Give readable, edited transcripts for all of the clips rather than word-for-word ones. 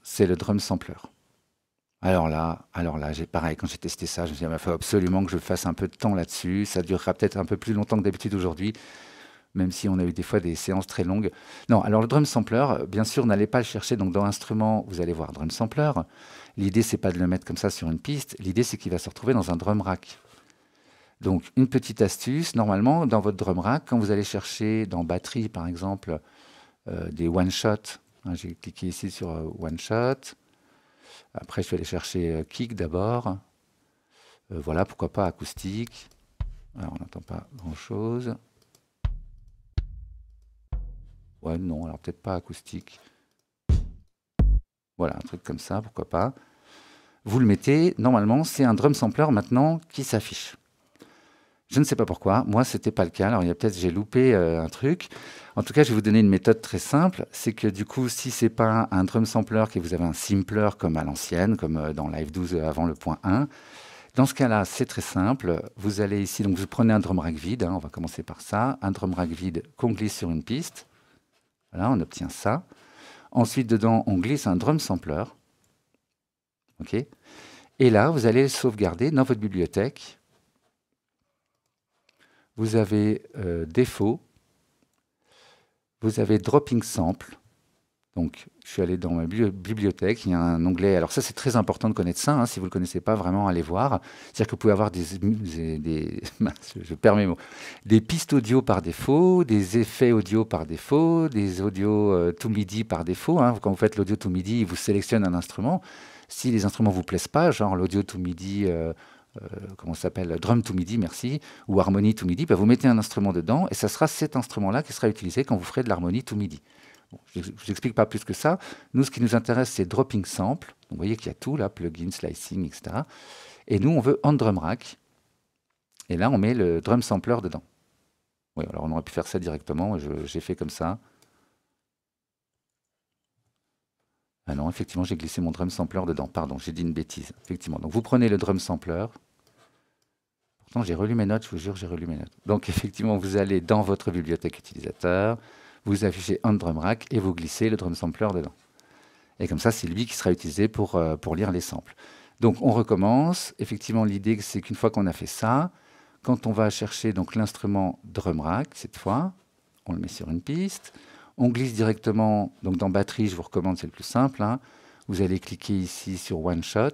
c'est le drum sampler. Alors là, j'ai pareil, quand j'ai testé ça, je me suis dit, il faut absolument que je fasse un peu de temps là-dessus. Ça durera peut-être un peu plus longtemps que d'habitude aujourd'hui, même si on a eu des fois des séances très longues. Non, alors le drum sampler, bien sûr, n'allez pas le chercher. Donc dans Instruments, vous allez voir drum sampler. L'idée, c'est pas de le mettre comme ça sur une piste. L'idée, c'est qu'il va se retrouver dans un drum rack. Donc une petite astuce, normalement, dans votre drum rack, quand vous allez chercher dans batterie, par exemple, des one-shot, hein, j'ai cliqué ici sur one-shot. Après, je vais aller chercher kick d'abord. Voilà, pourquoi pas acoustique. Alors, on n'entend pas grand-chose. Ouais, non, alors peut-être pas acoustique. Voilà, un truc comme ça, pourquoi pas. Vous le mettez, normalement, c'est un drum sampler maintenant qui s'affiche. Je ne sais pas pourquoi, moi, c'était pas le cas. Alors, il y a peut-être, j'ai loupé un truc. En tout cas, je vais vous donner une méthode très simple. C'est que du coup, si c'est pas un drum sampler, que vous avez un simpler comme à l'ancienne, comme dans Live 12 avant le point 1, dans ce cas-là, c'est très simple. Vous allez ici, donc vous prenez un drum rack vide, hein, on va commencer par ça, un drum rack vide qu'on glisse sur une piste. Voilà, on obtient ça. Ensuite, dedans, on glisse un drum sampler. OK. Et là, vous allez sauvegarder dans votre bibliothèque. Vous avez défaut. Vous avez dropping sample. Donc, je suis allé dans ma bibliothèque, il y a un onglet. Alors ça, c'est très important de connaître ça. Hein, si vous ne le connaissez pas, vraiment, allez voir. C'est-à-dire que vous pouvez avoir je perds mes mots, des pistes audio par défaut, des effets audio par défaut, des audios to MIDI par défaut. Hein. Quand vous faites l'audio to MIDI, il vous sélectionne un instrument. Si les instruments ne vous plaisent pas, genre l'audio to MIDI, comment ça s'appelle, drum to MIDI, merci, ou harmonie to MIDI, bah, vous mettez un instrument dedans et ça sera cet instrument-là qui sera utilisé quand vous ferez de l'harmonie to MIDI. Bon, je vous explique pas plus que ça. Nous, ce qui nous intéresse, c'est dropping sample. Donc, vous voyez qu'il y a tout là, plugin, slicing, etc. Et nous, on veut on drum rack. Et là, on met le drum sampler dedans. Oui, alors on aurait pu faire ça directement. J'ai fait comme ça. Ah non, effectivement, j'ai glissé mon drum sampler dedans. Pardon, j'ai dit une bêtise. Effectivement. Donc, vous prenez le drum sampler. Pourtant, j'ai relu mes notes, je vous jure, j'ai relu mes notes. Donc, effectivement, vous allez dans votre bibliothèque utilisateur. Vous affichez on drum rack et vous glissez le drum sampler dedans. Et comme ça, c'est lui qui sera utilisé pour lire les samples. Donc, on recommence. Effectivement, l'idée, c'est qu'une fois qu'on a fait ça, quand on va chercher donc l'instrument drum rack, cette fois, on le met sur une piste. On glisse directement, donc dans batterie, je vous recommande, c'est le plus simple. Hein. Vous allez cliquer ici sur one shot.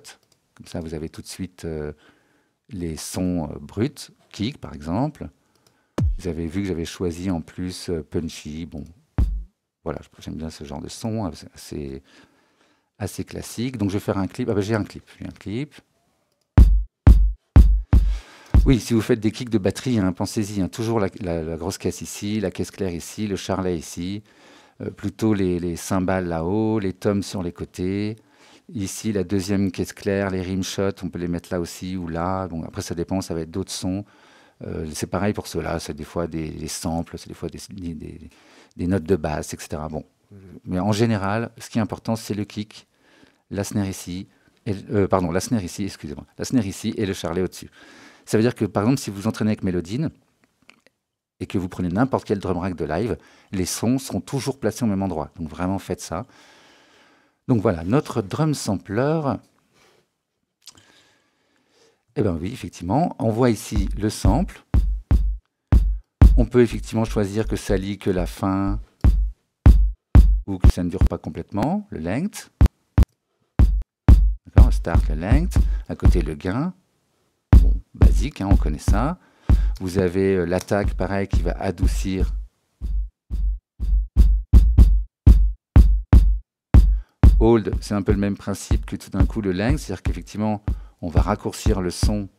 Comme ça, vous avez tout de suite les sons bruts, kick par exemple. Vous avez vu que j'avais choisi en plus punchy. Bon, voilà, j'aime bien ce genre de son, assez classique. Donc je vais faire un clip. Ah ben j'ai un clip. Oui, si vous faites des kicks de batterie, hein, pensez-y, hein, toujours la grosse caisse ici, la caisse claire ici, le charlet ici, plutôt les cymbales là-haut, les toms sur les côtés. Ici, la deuxième caisse claire, les rimshots, on peut les mettre là aussi ou là. Bon, après, ça dépend, ça va être d'autres sons. C'est pareil pour ceux-là, c'est des fois des samples, c'est des fois des notes de basse, etc. Bon. Mais en général, ce qui est important, c'est le kick, la snare ici, la snare ici, excusez-moi, la snare ici et le charlet au-dessus. Ça veut dire que, par exemple, si vous entraînez avec Melodyne et que vous prenez n'importe quel drum rack de live, les sons seront toujours placés au même endroit. Donc vraiment, faites ça. Donc voilà, notre drum sampler. Eh bien oui, effectivement, on voit ici le sample. On peut effectivement choisir que ça lit que la fin ou que ça ne dure pas complètement, le length. D'accord, start, le length. À côté, le gain. Bon, basique, hein, on connaît ça. Vous avez l'attaque, pareil, qui va adoucir. Hold, c'est un peu le même principe que tout d'un coup le length, c'est-à-dire qu'effectivement, on va raccourcir le son,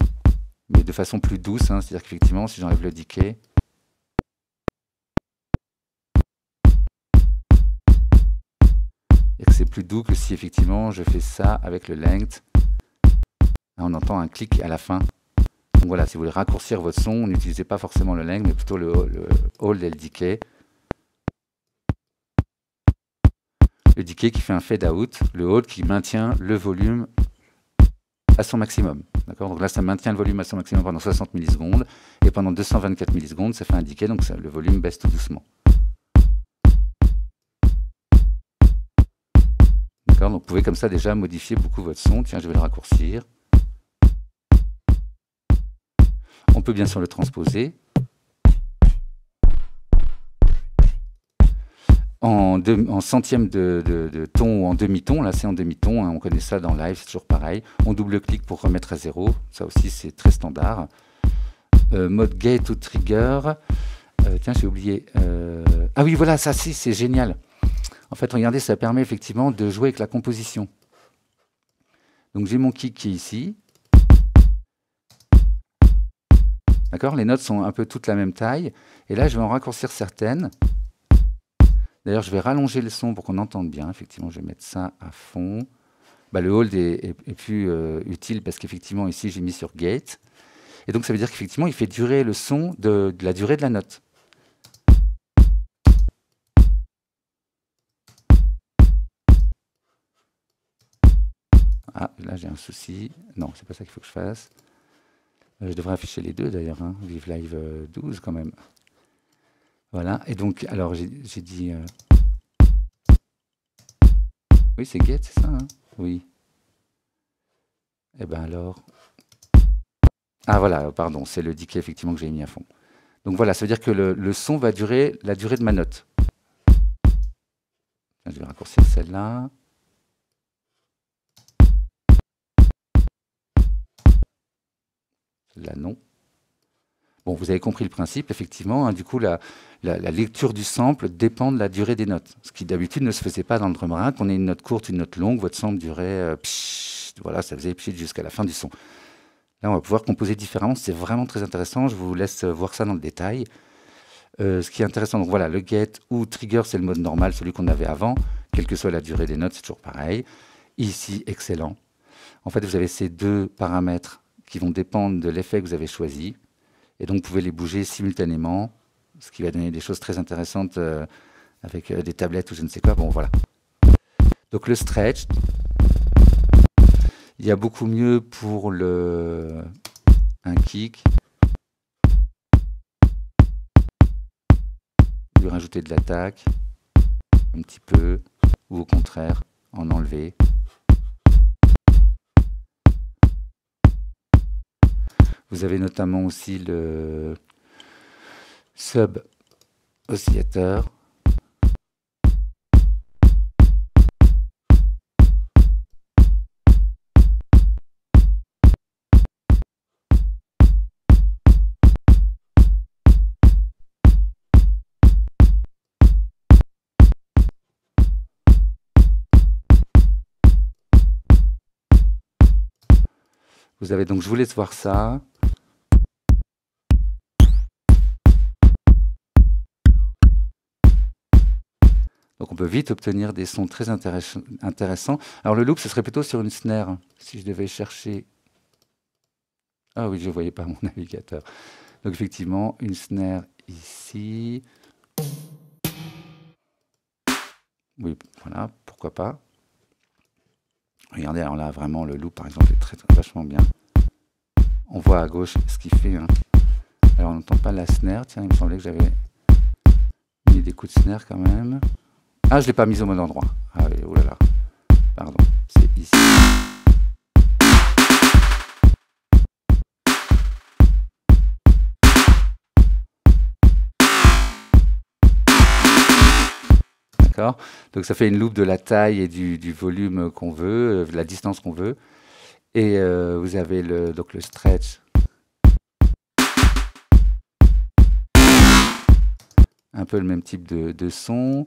mais de façon plus douce. Hein, c'est-à-dire qu'effectivement, si j'enlève le decay, c'est plus doux que si effectivement je fais ça avec le length. Là, on entend un clic à la fin. Donc voilà, si vous voulez raccourcir votre son, n'utilisez pas forcément le length, mais plutôt le hold et le decay. Le decay qui fait un fade out, le hold qui maintient le volume à son maximum. D'accord ? Donc là, ça maintient le volume à son maximum pendant 60 millisecondes, et pendant 224 millisecondes, ça fait un decay, donc le volume baisse tout doucement. D'accord, donc vous pouvez comme ça déjà modifier beaucoup votre son. Tiens, je vais le raccourcir. On peut bien sûr le transposer. En centième de ton ou en demi-ton, là c'est en demi-ton, hein, on connaît ça dans live, c'est toujours pareil. On double-clique pour remettre à 0, ça aussi c'est très standard. Mode gate ou trigger, tiens j'ai oublié, ah oui voilà, ça c'est génial. En fait regardez, ça permet effectivement de jouer avec la composition. Donc j'ai mon kick qui est ici. D'accord, les notes sont un peu toutes la même taille, et là je vais en raccourcir certaines. D'ailleurs, je vais rallonger le son pour qu'on entende bien. Effectivement, je vais mettre ça à fond. Bah, le hold est plus utile parce qu'effectivement, ici, j'ai mis sur gate. Et donc, ça veut dire qu'effectivement, il fait durer le son de la durée de la note. Ah, là, j'ai un souci. Non, c'est pas ça qu'il faut que je fasse. Je devrais afficher les deux, d'ailleurs. Hein. Vive Live 12, quand même. Voilà. Et donc, alors, j'ai dit... Oui, c'est get, c'est ça, hein? Oui. Eh bien alors... Ah voilà, pardon, c'est le decay effectivement que j'ai mis à fond. Donc voilà, ça veut dire que le son va durer la durée de ma note. Je vais raccourcir celle-là. Celle-là, non. Bon, vous avez compris le principe, effectivement. Hein, du coup, la lecture du sample dépend de la durée des notes. Ce qui d'habitude ne se faisait pas dans le drum rack. Qu'on ait une note courte, une note longue, votre sample durait... voilà, ça faisait pchit jusqu'à la fin du son. Là, on va pouvoir composer différemment. C'est vraiment très intéressant. Je vous laisse voir ça dans le détail. Ce qui est intéressant, donc voilà, le get ou trigger, c'est le mode normal, celui qu'on avait avant. Quelle que soit la durée des notes, c'est toujours pareil. Ici, excellent. En fait, vous avez ces deux paramètres qui vont dépendre de l'effet que vous avez choisi. Et donc, vous pouvez les bouger simultanément, ce qui va donner des choses très intéressantes avec des tablettes ou je ne sais quoi. Bon, voilà. Donc, le stretch, il y a beaucoup mieux pour un kick. Lui rajouter de l'attaque, un petit peu, ou au contraire, en enlever. Vous avez notamment aussi le sub oscillateur. Vous avez donc, je vous laisse voir ça. Donc on peut vite obtenir des sons très intéressants. Alors le loop, ce serait plutôt sur une snare, si je devais chercher... Ah oui, je ne voyais pas mon navigateur. Donc effectivement, une snare ici. Oui, voilà, pourquoi pas. Regardez, alors là, vraiment, le loop, par exemple, est vachement bien. On voit à gauche ce qu'il fait. Hein. Alors on n'entend pas la snare. Tiens, il me semblait que j'avais mis des coups de snare quand même. Ah, je ne l'ai pas mise au bon endroit. Ah oui, oh là là. Pardon, c'est ici. D'accord. Donc ça fait une loupe de la taille et du volume qu'on veut, de la distance qu'on veut. Et vous avez donc le stretch. Un peu le même type de son.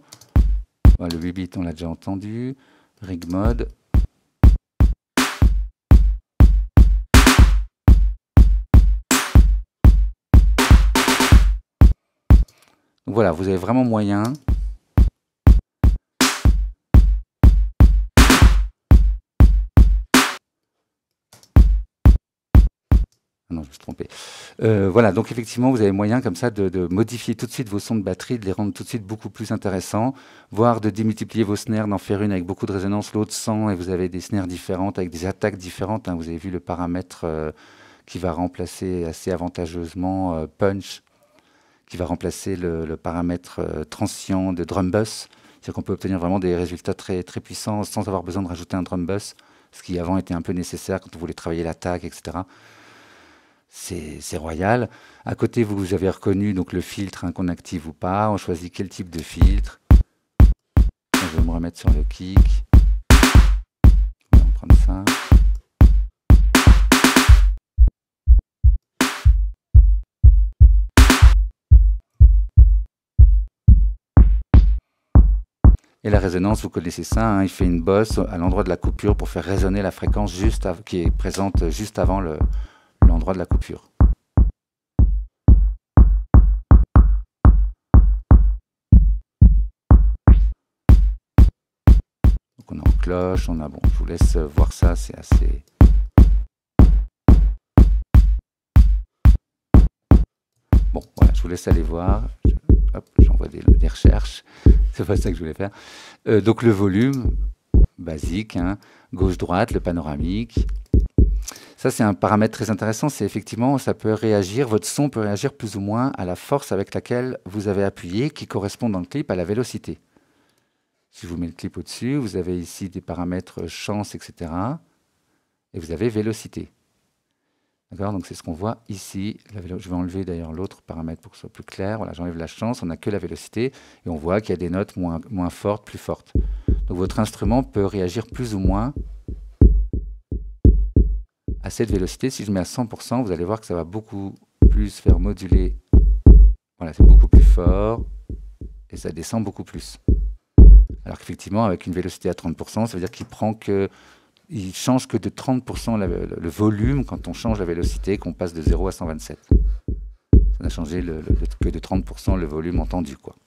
Voilà, le 8 bits, on l'a déjà entendu. Rig mode. Donc voilà, vous avez vraiment moyen. Non, je me suis trompé. Voilà, donc effectivement, vous avez moyen comme ça de modifier tout de suite vos sons de batterie, de les rendre tout de suite beaucoup plus intéressants, voire de démultiplier vos snares, d'en faire une avec beaucoup de résonance, l'autre sans, et vous avez des snares différentes, avec des attaques différentes. Hein. Vous avez vu le paramètre qui va remplacer assez avantageusement punch, qui va remplacer le paramètre transient de drum bus. C'est-à-dire qu'on peut obtenir vraiment des résultats très, très puissants sans avoir besoin de rajouter un drum bus, ce qui avant était un peu nécessaire quand on voulait travailler l'attaque, etc. C'est royal. À côté, vous avez reconnu donc le filtre qu'on active ou pas. On choisit quel type de filtre. Je vais me remettre sur le kick. On va prendre ça. Et la résonance, vous connaissez ça, hein, il fait une bosse à l'endroit de la coupure pour faire résonner la fréquence qui est présente juste avant l'endroit de la coupure. Donc on est en cloche, on a bon, je vous laisse voir ça, c'est assez. Bon, voilà, je vous laisse aller voir. Hop, j'envoie des recherches. C'est pas ça que je voulais faire. Donc le volume, basique, hein, gauche-droite, le panoramique. Ça, c'est un paramètre très intéressant. C'est effectivement, ça peut réagir, votre son peut réagir plus ou moins à la force avec laquelle vous avez appuyé, qui correspond dans le clip à la vélocité. Si je vous mets le clip au-dessus, vous avez ici des paramètres chance, etc. Et vous avez vélocité. D'accord, donc c'est ce qu'on voit ici. Je vais enlever d'ailleurs l'autre paramètre pour que ce soit plus clair. Voilà, j'enlève la chance, on n'a que la vélocité. Et on voit qu'il y a des notes moins fortes, plus fortes. Donc votre instrument peut réagir plus ou moins à cette vélocité. Si je mets à 100%, vous allez voir que ça va beaucoup plus faire moduler. Voilà, c'est beaucoup plus fort. Et ça descend beaucoup plus. Alors qu'effectivement, avec une vélocité à 30%, ça veut dire il change que de 30% le volume quand on change la vélocité, qu'on passe de 0 à 127. Ça n'a changé que de 30% le volume entendu, quoi.